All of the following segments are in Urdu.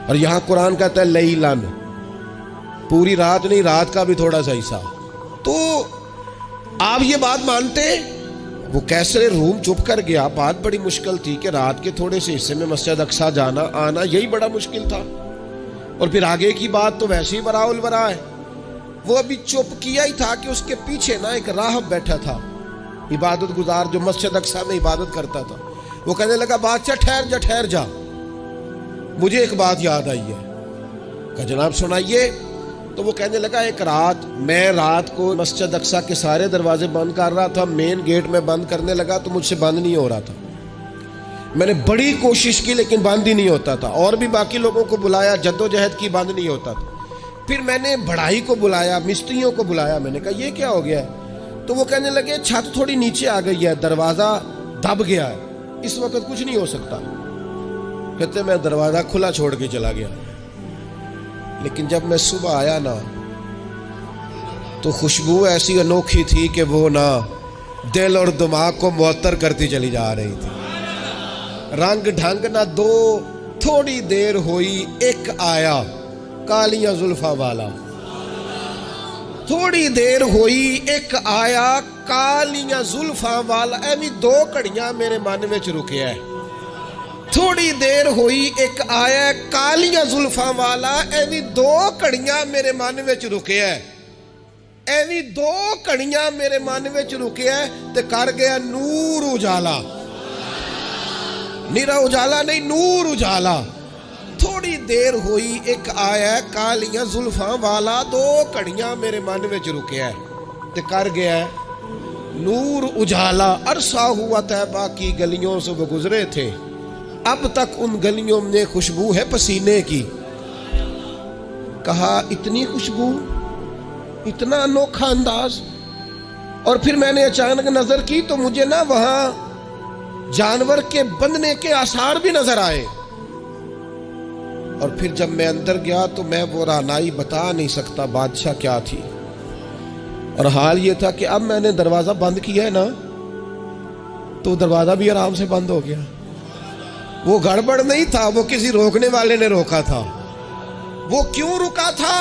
اور یہاں قرآن کہتا ہے لیلن، پوری رات نہیں، رات کا بھی تھوڑا سا حصہ۔ تو آپ یہ بات مانتے؟ وہ کیسر روم چپ کر گیا، بات بڑی مشکل تھی کہ رات کے تھوڑے سے حصے میں مسجد اقصیٰ جانا آنا یہی بڑا مشکل تھا، اور پھر آگے کی بات تو ویسے ہی وراء الورا ہے۔ وہ ابھی چپ کیا ہی تھا کہ اس کے پیچھے نا ایک راہب بیٹھا تھا، عبادت گزار، جو مسجد اقصیٰ میں عبادت کرتا تھا۔ وہ کہنے لگا بادشاہ ٹھہر جا، مجھے ایک بات یاد آئی ہے۔ کہا جناب سنائیے۔ تو وہ کہنے لگا ایک رات میں رات کو مسجد اقصیٰ کے سارے دروازے بند کر رہا تھا، مین گیٹ میں بند کرنے لگا تو مجھ سے بند نہیں ہو رہا تھا، میں نے بڑی کوشش کی لیکن بند ہی نہیں ہوتا تھا، اور بھی باقی لوگوں کو بلایا، جدوجہد کی، بند نہیں ہوتا تھا۔ پھر میں نے بڑھائی کو بلایا، مستریوں کو بلایا، میں نے کہا یہ کیا ہو گیا ہے؟ تو وہ کہنے لگے چھت تھوڑی نیچے آ گئی ہے، دروازہ دب گیا ہے، اس وقت کچھ نہیں ہو سکتا۔ کہتے میں دروازہ کھلا چھوڑ کے چلا گیا، لیکن جب میں صبح آیا نا تو خوشبو ایسی انوکھی تھی کہ وہ نا دل اور دماغ کو معطر کرتی چلی جا رہی تھی۔ رنگ ڈھنگ نہ دو، تھوڑی دیر ہوئی ایک آیا کالیاں زلفاں والا، تھوڑی دیر ہوئی ایک آیا کالیاں زلفاں والا، ایویں دو کڑیاں میرے من وچ رکیا ہے۔ تھوڑی دیر ہوئی ایک آیا کالیاں زلفاں والا، ایویں دو کڑیاں میرے من وچ رکیا ہے، ایویں دو کڑیاں میرے من وچ رکیا ہے تے کر گیا نور اجالا، نیرا اجالا نہیں، نور اجالا۔ تھوڑی دیر ہوئی ایک آیا کالیاں زلفاں والا، دو کڑیاں میرے من وچ رکیا ہے تے کر گیا نور اجالا۔ عرصہ ہوا طیبہ کی گلیوں سے وہ گزرے تھے، اب تک ان گلیوں میں خوشبو ہے پسینے کی۔ کہا اتنی خوشبو، اتنا انوکھا انداز۔ اور پھر میں نے اچانک نظر کی تو مجھے نا وہاں جانور کے بندھنے کے آثار بھی نظر آئے، اور پھر جب میں اندر گیا تو میں وہ رہنائی بتا نہیں سکتا بادشاہ کیا تھی، اور حال یہ تھا کہ اب میں نے دروازہ بند کیا ہے نا تو دروازہ بھی آرام سے بند ہو گیا۔ وہ گڑبڑ نہیں تھا، وہ کسی روکنے والے نے روکا تھا۔ وہ کیوں رکا تھا؟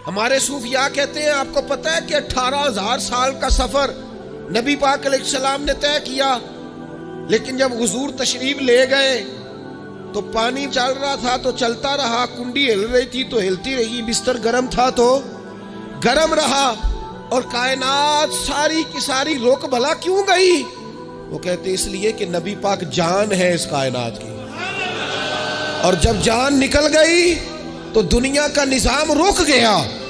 ہمارے صوفیاء کہتے ہیں، آپ کو پتہ ہے کہ 18,000 سال کا سفر نبی پاک علیہ السلام نے طے کیا، لیکن جب حضور تشریف لے گئے تو پانی چل رہا تھا تو چلتا رہا، کنڈی ہل رہی تھی تو ہلتی رہی، بستر گرم تھا تو گرم رہا، اور کائنات ساری کی ساری رک بھلا کیوں گئی؟ وہ کہتے اس لیے کہ نبی پاک جان ہے اس کائنات کی، اور جب جان نکل گئی تو دنیا کا نظام رک گیا۔